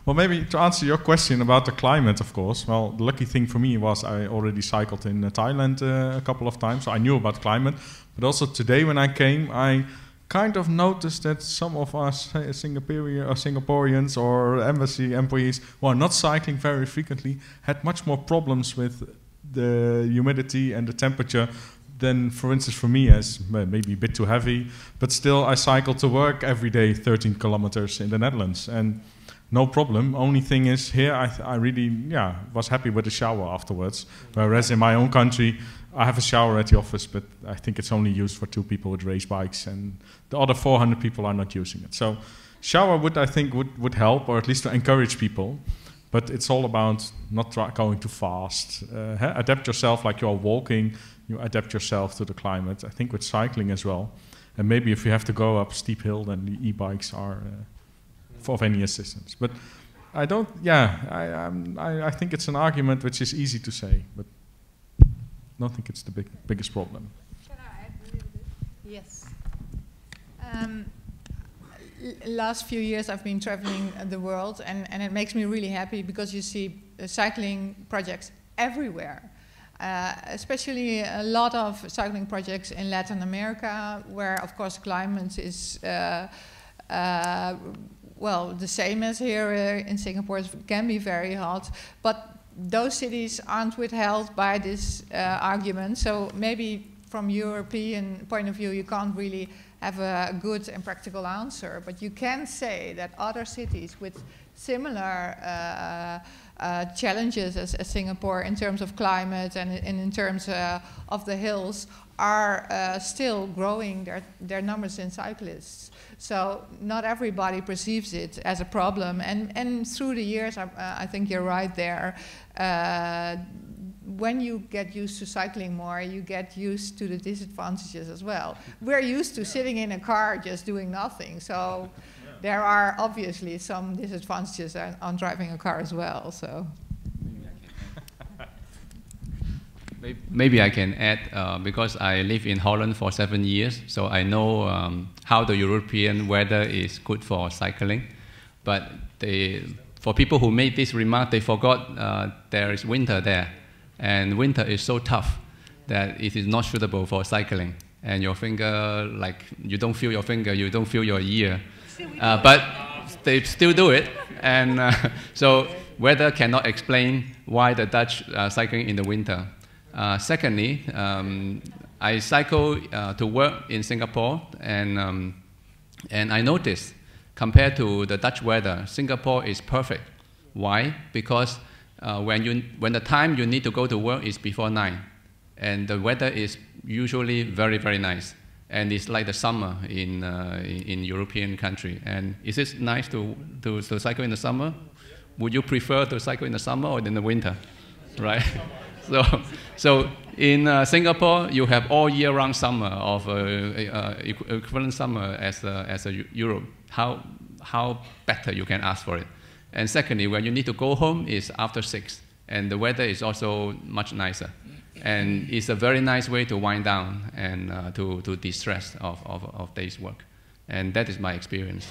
Well, maybe to answer your question about the climate, of course. Well, the lucky thing for me was I already cycled in Thailand a couple of times, so I knew about climate. But also today when I came, I kind of noticed that some of us Singaporeans or embassy employees who are not cycling very frequently had much more problems with the humidity and the temperature than, for instance, for me, as maybe a bit too heavy. But still, I cycle to work every day, 13 kilometers in the Netherlands. And no problem. Only thing is, here I really was happy with the shower afterwards. Whereas in my own country, I have a shower at the office, but I think it's only used for 2 people with race bikes, and the other 400 people are not using it. So shower would help, or at least to encourage people. But it's all about not going too fast. Adapt yourself like you're walking. You adapt yourself to the climate. I think with cycling as well. And maybe if you have to go up a steep hill, then the e-bikes are of any assistance. But I don't. I think it's an argument which is easy to say, but I don't think it's the biggest problem. Can I add a little bit? Yes. Last few years I've been traveling the world, and it makes me really happy because you see cycling projects everywhere. Especially a lot of cycling projects in Latin America, where of course climate is well, the same as here in Singapore. It can be very hot, but those cities aren't withheld by this argument. So maybe from European point of view, you can't really have a good and practical answer. But you can say that other cities with similar challenges as Singapore in terms of climate and in terms of the hills are still growing their numbers in cyclists. So not everybody perceives it as a problem. And through the years, I think you're right there. When you get used to cycling more, you get used to the disadvantages as well. We're used to sitting in a car just doing nothing. So there are obviously some disadvantages on driving a car as well. So. Maybe I can add, because I live in Holland for 7 years, so I know how the European weather is good for cycling. But for people who made this remark, they forgot there is winter there. And winter is so tough that it is not suitable for cycling. And your finger, like, you don't feel your finger, you don't feel your ear. But they still do it. And so weather cannot explain why the Dutch cycling in the winter. Secondly, I cycle to work in Singapore, and I noticed, compared to the Dutch weather, Singapore is perfect. Why? Because when the time you need to go to work is before 9, and the weather is usually very, very nice, and it's like the summer in European country. And is it nice to cycle in the summer? Would you prefer to cycle in the summer or in the winter, right? So in Singapore, you have all year round summer of equivalent summer as Europe. How better you can ask for it? And secondly, when you need to go home is after 6, and the weather is also much nicer. And it's a very nice way to wind down and to de-stress of day's work. And that is my experience.